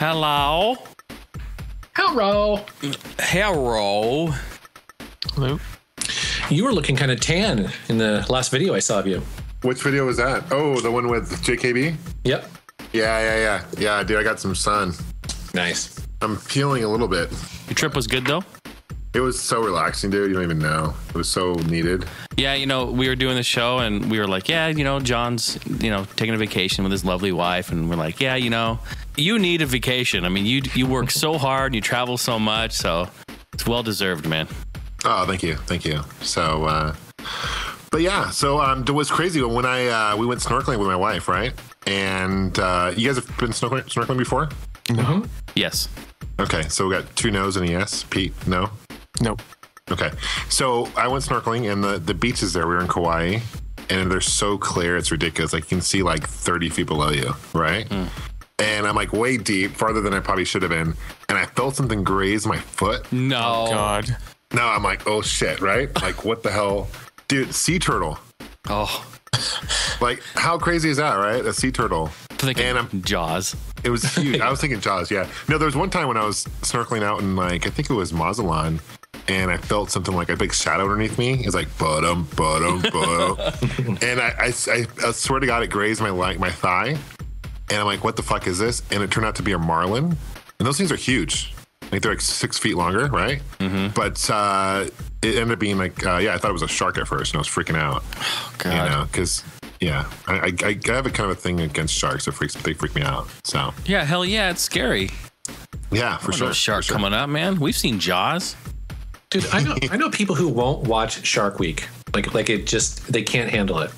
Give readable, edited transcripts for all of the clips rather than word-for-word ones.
Hello. Hello. Hello. Hello. You were looking kind of tan in the last video I saw of you. Which video was that? Oh, the one with JKB? Yep. Yeah, dude, I got some sun. Nice. I'm peeling a little bit. Your trip was good, though? It was so relaxing, dude. You don't even know. It was so needed. Yeah, we were doing the show, and we were like, yeah, John's, taking a vacation with his lovely wife, and we're like, yeah, you need a vacation. I mean, you work so hard, you travel so much, so it's well-deserved, man. Oh, thank you. So, but yeah, so it was crazy when we went snorkeling with my wife, right? And you guys have been snorkeling before? Mm-hmm. Yes. Okay, so we got 2 no's and a yes. Pete, no? Nope. Okay, so I went snorkeling, and the beaches there, we were in Kauai, and they're so clear, it's ridiculous. Like, you can see like 30 feet below you, right? And I'm like way deep, farther than I probably should have been, and I felt something graze my foot. No. Oh, God. No, I'm like, oh shit, right? Like, what the hell? Dude, sea turtle. Oh. Like, how crazy is that, right? A sea turtle. And Jaws. It was huge. I was thinking Jaws, yeah. No, there was one time when I was snorkeling out in, like, I think it was Mazatlan, and I felt something like a big shadow underneath me. It's like, bottom. And I swear to God, it grazed my thigh. And I'm like, what the fuck is this? And it turned out to be a marlin. And those things are huge. Like, they're like 6 feet longer, right? Mm-hmm. But it ended up being like, I thought it was a shark at first, and I was freaking out. Oh, God. Because, yeah, I have a kind of a thing against sharks. They freak me out. So Yeah, hell yeah, it's scary. yeah, for sure. Shark coming up, man. We've seen Jaws. Dude, I know people who won't watch Shark Week. Like it just, they can't handle it.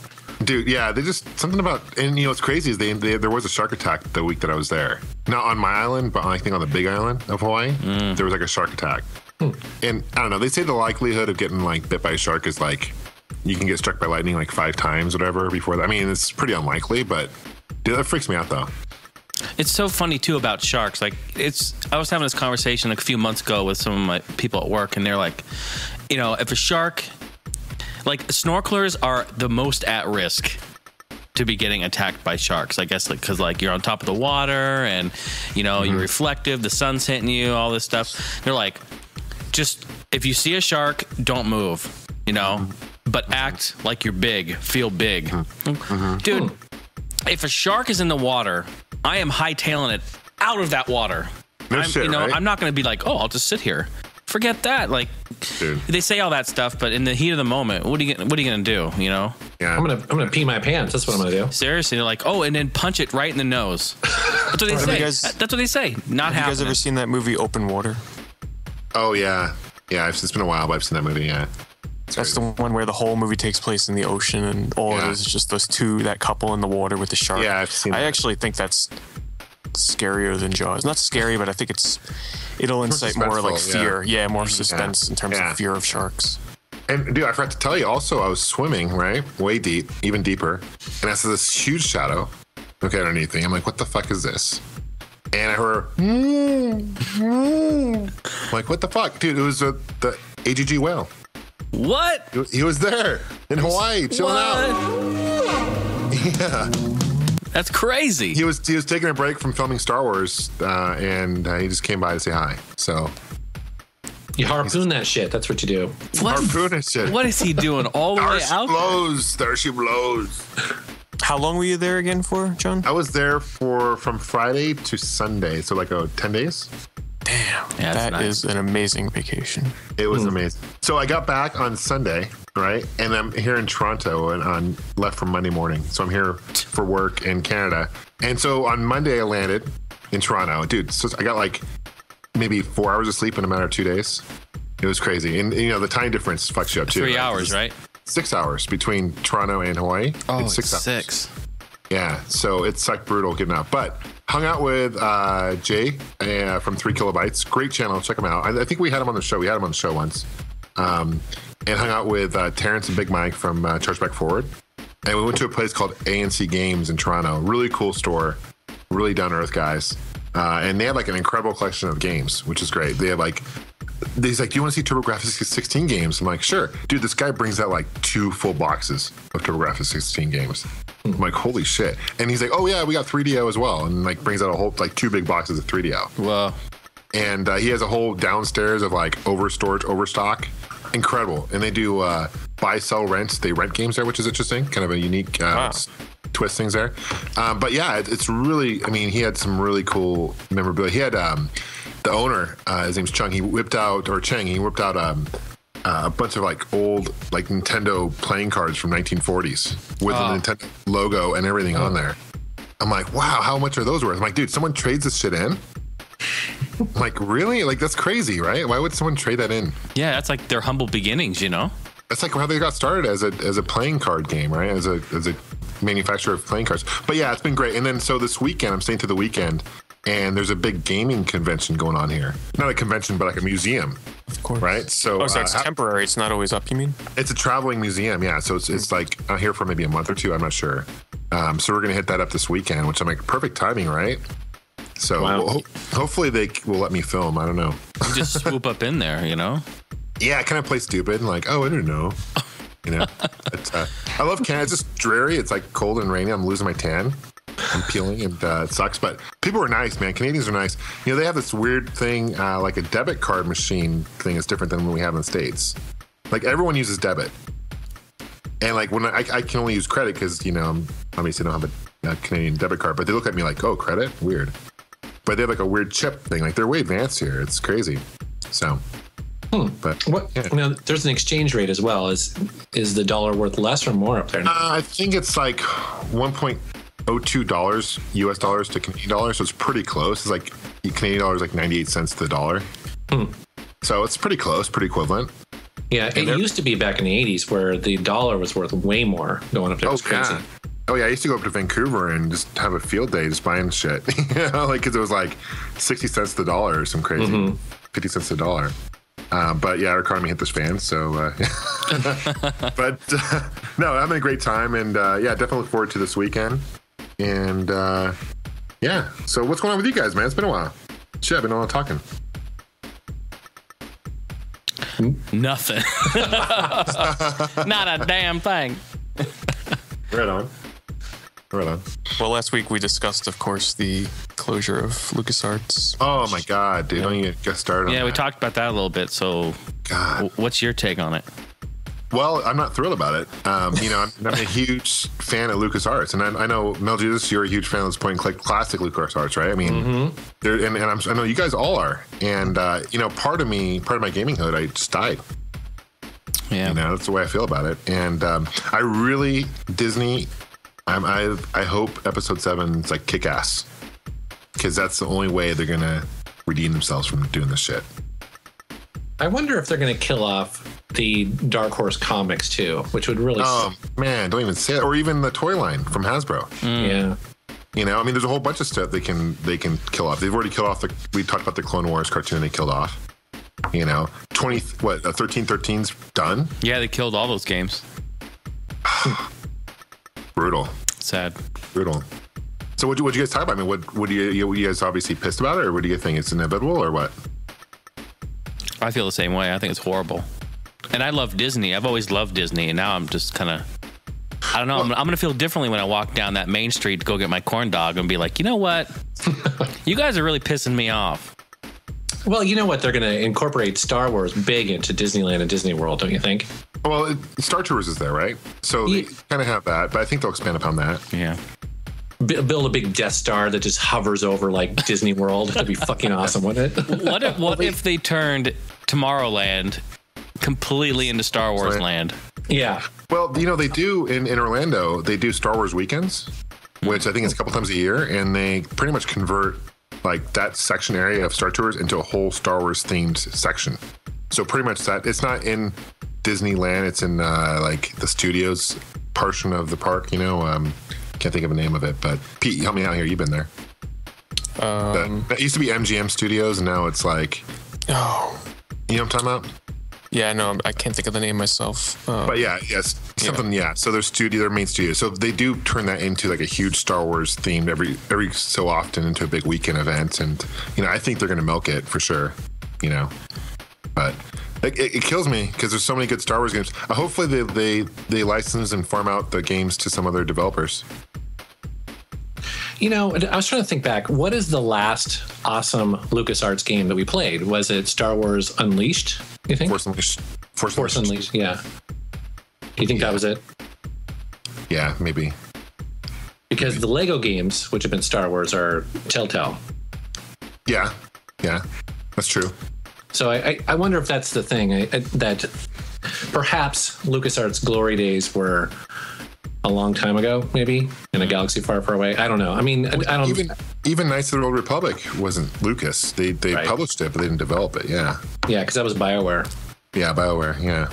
Dude, yeah, they just something about, and what's crazy is there was a shark attack the week that I was there. Not on my island, but I think on the big island of Hawaii, there was like a shark attack. And I don't know, they say the likelihood of getting like bit by a shark is like, you can get struck by lightning like 5 times, whatever, before that. I mean, it's pretty unlikely, but dude, that freaks me out though. It's so funny too about sharks. Like I was having this conversation a few months ago with some of my people at work, and they're like, if a shark, like snorkelers are the most at risk to be getting attacked by sharks, I guess, because like you're on top of the water and you're reflective, the sun's hitting you, all this stuff. They're like, just if you see a shark, don't move, but act like you're big, feel big. Dude, if a shark is in the water, I am hightailing it out of that water. No shit, right? I'm not going to be like, I'll just sit here. Forget that. Like, dude, they say all that stuff, but in the heat of the moment, what are you gonna do? Yeah, I'm gonna pee my pants. That's what I'm gonna do. Seriously, they're like, and then punch it right in the nose. That's what they say. That's what they say. Not happening. Have you guys ever seen that movie Open Water? Oh yeah. It's been a while, but I've seen that movie. Yeah. That's the one where the whole movie takes place in the ocean, and all it is just that couple in the water with the shark. Yeah, I've seen that. I actually think that's scarier than Jaws. Not scary, but I think it'll incite more like fear. Yeah, more suspense in terms of fear of sharks. And dude, I forgot to tell you also, I was swimming, right? Way deep, even deeper. And I saw this huge shadow underneath me. I'm like, what the fuck is this? And I heard, like, what the fuck? Dude, it was the AGG whale. What? He was there in Hawaii, chilling out. Yeah. That's crazy. He was taking a break from filming Star Wars, and he just came by to say hi. So you harpoon that shit. That's what you do. Harpoon that shit. What is he doing all the way out? There she blows. How long were you there again for, John? I was there from Friday to Sunday, so like 10 days. Damn, yeah, that is an amazing vacation. It was amazing. So I got back on Sunday, right? And I'm here in Toronto and left for Monday morning. So I'm here for work in Canada. And so on Monday I landed in Toronto. Dude, so I got like maybe 4 hours of sleep in a matter of 2 days. It was crazy. And the time difference fucks you up too. 3 hours, right? 6 hours between Toronto and Hawaii. Oh, it's 6 hours. 6. Yeah, so it's like brutal getting out. But hung out with Jay from 3 Kilobytes. Great channel. Check him out. I think we had him on the show. We had him on the show once. And hung out with Terrence and Big Mike from Chargeback Forward. And we went to a place called ANC Games in Toronto. Really cool store. Really down-to-earth guys. And they have like an incredible collection of games, which is great. They have like... He's like, do you want to see TurboGrafx 16 games? I'm like, sure. Dude, this guy brings out like 2 full boxes of TurboGrafx 16 games. I'm like, holy shit. And he's like, oh yeah, we got 3DO as well. And like brings out a whole, like 2 big boxes of 3DO. Wow. And he has a whole downstairs of like overstorage, overstock. Incredible. And they do buy, sell, rent. They rent games there, which is interesting. Kind of a unique twist things there. But yeah, it's really, I mean, he had some really cool memorabilia. He had the owner, his name's Cheng, he whipped out a bunch of like old like Nintendo playing cards from 1940s with the Nintendo logo and everything on there. I'm like, wow, how much are those worth? I'm like, dude, someone trades this shit in? I'm like, really? Like, that's crazy, right? Why would someone trade that in? Yeah, that's like their humble beginnings, you know? That's like how they got started as a playing card game, right? As a manufacturer of playing cards. But yeah, it's been great. And then so this weekend, I'm staying to the weekend, and there's a big gaming convention going on here. Not a convention, but like a museum. Of course. Right? So, so it's temporary. It's not always up, you mean? It's a traveling museum, yeah. So it's like out here for maybe a month or two. I'm not sure. So we're going to hit that up this weekend, which I'm like, perfect timing, right? So hopefully they will let me film. I don't know. You just swoop up in there, you know? Yeah, I kind of play stupid and like, oh, I don't know. You know? I love Canada. It's just dreary. It's like cold and rainy. I'm losing my tan. I'm peeling and it sucks. But people are nice, man. Canadians are nice. You know, they have this weird thing, like a debit card machine thing is different than what we have in the States. Like everyone uses debit. And like when I can only use credit because, you know, obviously I don't have a Canadian debit card, but they look at me like, oh, credit? Weird. But they have like a weird chip thing. Like they're way advanced here. It's crazy. So, but now there's an exchange rate as well. Is the dollar worth less or more up there now? I think it's like $1.02 US dollars to Canadian dollars. So it's pretty close. It's like Canadian dollars like 98 cents to the dollar. So it's pretty close, pretty equivalent. Yeah, it used to be back in the 80s where the dollar was worth way more going up there. It was crazy. Yeah. Oh yeah, I used to go up to Vancouver and just have a field day just buying shit. You know, like because it was like 60 cents to the dollar or some crazy 50 cents to the dollar. But yeah, our economy hit this fan. So, but no, I'm having a great time, and yeah, definitely look forward to this weekend. And yeah, so what's going on with you guys, man? It's been a while. Shit, I've been on talking. Nothing. Not a damn thing. Right on. Right on. Well, last week we discussed, of course, the closure of LucasArts. Oh my God, dude! Don't even get started on that. We talked about that a little bit. So, God, what's your take on it? Well, I'm not thrilled about it. You know, I'm a huge fan of LucasArts, and I know Mel Jesus, you're a huge fan of this point and click classic LucasArts, right? I mean, I know you guys all are, and you know, part of my gaming hood, I just died. Yeah, you know, that's the way I feel about it, and I really Disney. I hope episode 7 is like kick ass, because that's the only way they're gonna redeem themselves from doing this shit. I wonder if they're gonna kill off the Dark Horse comics too, which would really. Oh man, don't even say it. Or even the toy line from Hasbro. Yeah. You know, I mean, there's a whole bunch of stuff they can kill off. They've already killed off we talked about the Clone Wars cartoon they killed off. You know, 1313's done. Yeah, they killed all those games. Brutal. Sad. Brutal. So what you guys talk about? I mean, what do you guys obviously pissed about it, or what do you think? It's inevitable, or what? I feel the same way. I think it's horrible. And I love Disney. I've always loved Disney, and now I'm just kind of, I don't know. I'm going to feel differently when I walk down that main street to go get my corn dog and be like, you know what? You guys are really pissing me off. Well, you know what? They're going to incorporate Star Wars big into Disneyland and Disney World, don't you think? Well, Star Tours is there, right? So they kind of have that, but I think they'll expand upon that. Yeah. Build a big Death Star that just hovers over like Disney World. That'd be fucking awesome, wouldn't it? What if they turned Tomorrowland completely into Star Wars land? Yeah. Well, you know, they do in Orlando, they do Star Wars weekends, which I think is a couple times a year, and they pretty much convert like that section area of Star Tours into a whole Star Wars themed section. So pretty much that it's not in Disneyland, it's in like the studios portion of the park, you know. Can't think of a name of it, but Pete, help me out here. You've been there. That used to be MGM Studios, and now it's like, you know what I'm talking about? Yeah, no, I can't think of the name myself. But yes, something. Yeah. So their main studio. So they do turn that into like a huge Star Wars themed every so often into a big weekend event, and you know I think they're going to milk it for sure. You know, but It kills me because there's so many good Star Wars games. Hopefully they license and farm out the games to some other developers. You know, I was trying to think back. What is the last awesome LucasArts game that we played? Was it Star Wars Unleashed, you think? Force Unleashed. Force Unleashed, yeah. Do you think that was it? Yeah, maybe. Because the Lego games, which have been Star Wars, are Telltale. Yeah, that's true. So I wonder if that's the thing, that perhaps LucasArts' glory days were a long time ago, maybe in a galaxy far, far away. I don't know. I mean, I don't even Knights of the Old Republic wasn't Lucas. They right. published it, but they didn't develop it. Yeah, because that was BioWare. Yeah, BioWare. Yeah.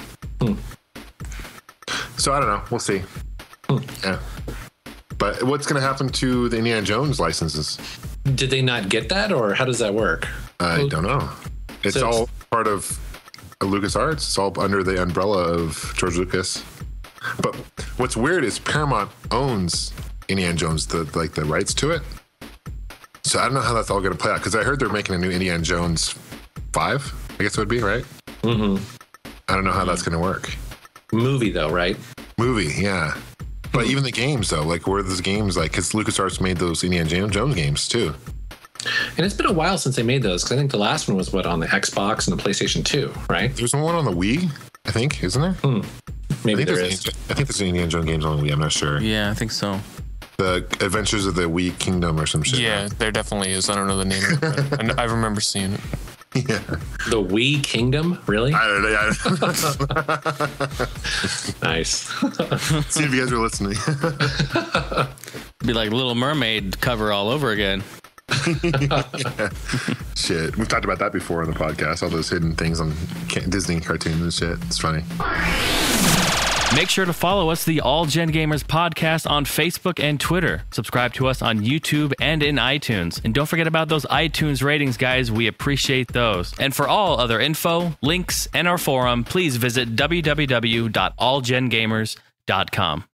So I don't know. We'll see. Yeah. But what's going to happen to the Indiana Jones licenses? Did they not get that, or how does that work? I don't know. It's all part of LucasArts. It's all under the umbrella of George Lucas. But what's weird is Paramount owns Indiana Jones, the rights to it. So I don't know how that's all going to play out, because I heard they're making a new Indiana Jones 5, I guess it would be, right? Mm-hmm. I don't know how that's going to work. Movie, though, right? Movie, yeah. But even the games, though, like, where are those games? Like, because LucasArts made those Indiana Jones games, too. And it's been a while since they made those, because I think the last one was, on the Xbox and the PlayStation 2, right? There's one on the Wii, I think, isn't there? Maybe there is. I think there's Indiana Jones games on the Wii. I'm not sure. Yeah, I think so. The Adventures of the Wii Kingdom or some shit. Yeah, right? There definitely is. I don't know the name of it, but I remember seeing it. Yeah. The Wii Kingdom? Really? I don't know. Nice. See if you guys are listening. Be like Little Mermaid cover all over again. Yeah. Shit. We've talked about that before on the podcast. All those hidden things on Disney cartoons and shit. It's funny. Make sure to follow us, the All Gen Gamers podcast, on Facebook and Twitter. Subscribe to us on YouTube and in iTunes. And don't forget about those iTunes ratings, guys. We appreciate those. And for all other info, links, and our forum, please visit www.allgengamers.com.